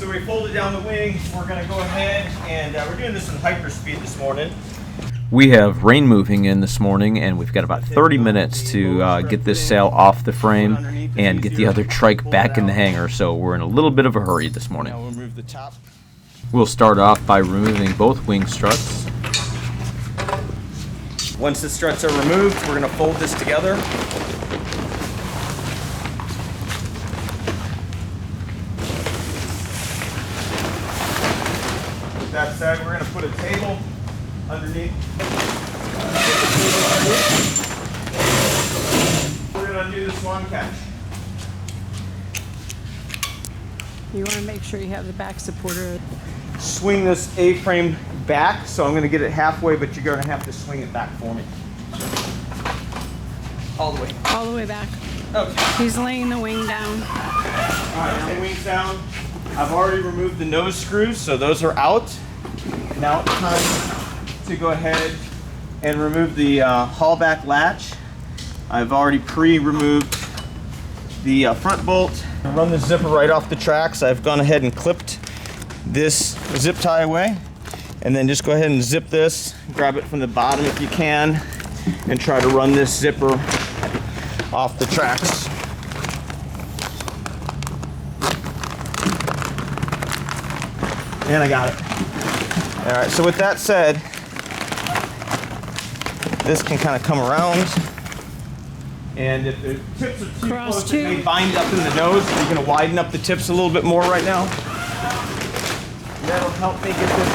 So we folded down the wing. We're going to go ahead and we're doing this in hyperspeed this morning. We have rain moving in this morning, and we've got about 30 minutes to get this sail off the frame and get the other trike back in the hangar, so we're in a little bit of a hurry this morning. Now we'll remove the top. We'll start off by removing both wing struts. Once the struts are removed, we're going to fold this together. With that said, we're going to put a table underneath. We're going to undo the swan catch. You want to make sure you have the back supporter. Swing this A-frame back, so I'm going to get it halfway, but you're going to have to swing it back for me. All the way. All the way back. Okay. He's laying the wing down. All right, now the wing's down. I've already removed the nose screws, so those are out. Now it's time to go ahead and remove the haul back latch. I've already pre-removed the front bolt. Run the zipper right off the tracks. I've gone ahead and clipped this zip tie away, and then just go ahead and zip this, grab it from the bottom if you can, and try to run this zipper off the tracks. And I got it. All right, so with that said, this can kind of come around, and if the tips are too close, it may bind up in the nose. You're going to widen up the tips a little bit more right now. That'll help me get this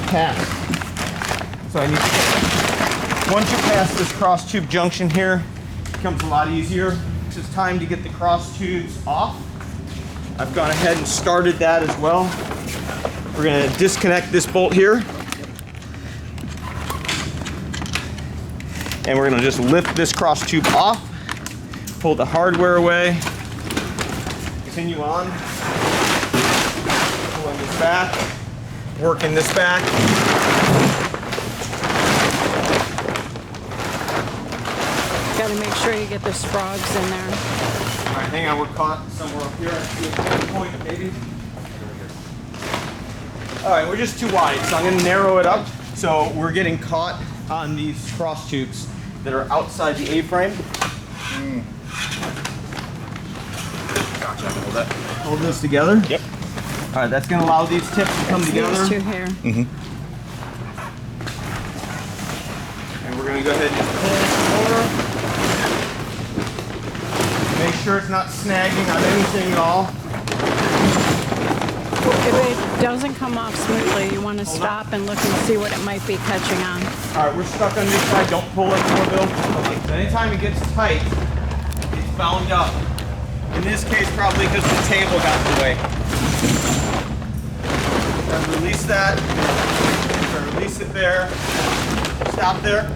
past. So I need to once you pass this cross tube junction here, it becomes a lot easier. It's time to get the cross tubes off. I've gone ahead and started that as well. We're going to disconnect this bolt here. And we're going to just lift this cross tube off, pull the hardware away, continue on, pulling this back. Working this back. Got to make sure you get those frogs in there. All right, hang on, we're caught somewhere up here. I see a point, maybe. All right, we're just too wide, so I'm going to narrow it up. So we're getting caught on these cross tubes that are outside the A-frame. Gotcha. Hold that. Hold this together. Yep. All right, that's going to allow these tips to come together. These two here. Mm-hmm. And we're going to go ahead and just pull this over. Make sure it's not snagging on anything at all. If it doesn't come off smoothly, you want to stop and look and see what it might be catching on. All right, we're stuck on this side. Don't pull it more, Bill. So anytime it gets tight, it's bound up. In this case, probably because the table got in the way. Release that. Release it there. Stop there.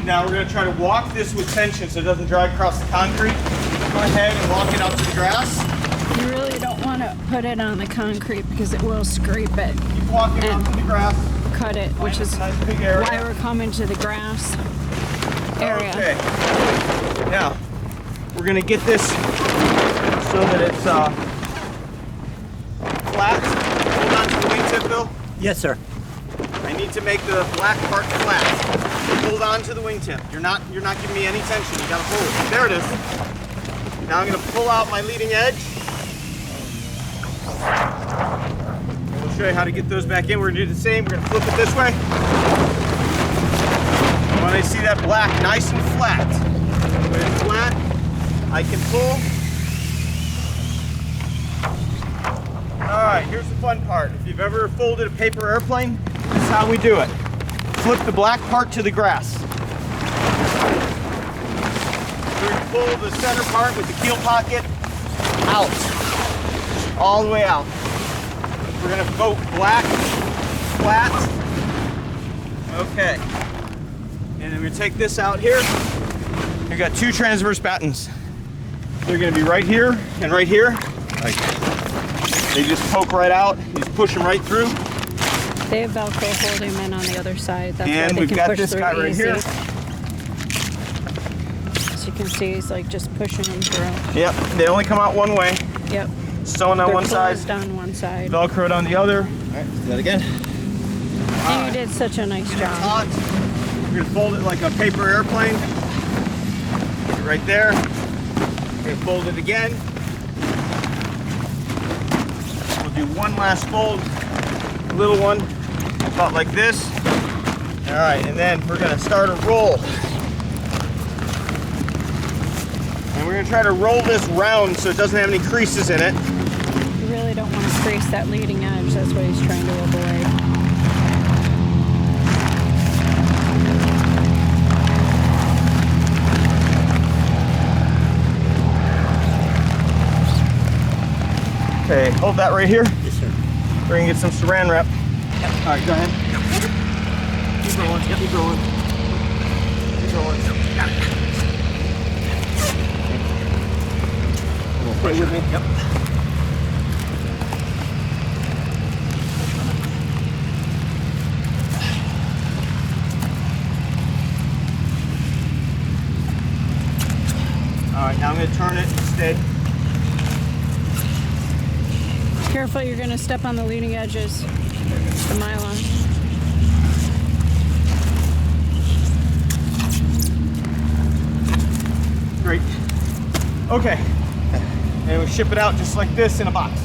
Now we're going to try to walk this with tension so it doesn't drag across the concrete. Go ahead and walk it out to the grass. You really don't want to put it on the concrete because it will scrape it. Keep walking out to the grass. Cut it, which is nice big area. why we're coming to the grass area. Okay. Now, we're going to get this so that it's flat. Hold on to the wingtip, Bill. Yes, sir. I need to make the black part flat. Hold on to the wingtip. You're not giving me any tension. You gotta hold it. There it is. Now I'm gonna pull out my leading edge. We'll show you how to get those back in. We're gonna do the same. We're gonna flip it this way. When I see that black nice and flat, when it's flat, I can pull. All right, here's the fun part. If you've ever folded a paper airplane, this is how we do it. Flip the black part to the grass. We're going to pull the center part with the keel pocket out, all the way out. We're going to go black, flat. Okay. And then we're going to take this out here. We've got two transverse battens. They're going to be right here and right here. Like, they just poke right out. You just push them right through. They have Velcro holding them in on the other side. That's And why they we've can got push this through guy right easy. here. As you can see, he's like just pushing them through. Yep, they only come out one way. Yep. Sewn on They're one side, closed on one side. Velcroed on the other. All right, let's do that again. And you did such a nice job. Hot. We're gonna fold it like a paper airplane. Get it right there. We're gonna fold it again. We'll do one last fold, a little one, about like this. All right, and then we're gonna start a roll. And we're gonna try to roll this round so it doesn't have any creases in it. You really don't want to crease that leading edge. That's what he's trying to avoid. Okay, hold that right here. Yes, sir. We're gonna get some saran wrap. Yep. All right, go ahead. Keep rolling. Yep. Keep rolling. Keep rolling. Got it. Stay with me. Yep. All right, now I'm gonna turn it and stay. Careful, you're going to step on the leading edges. The nylon. Great. Okay. And we ship it out just like this in a box.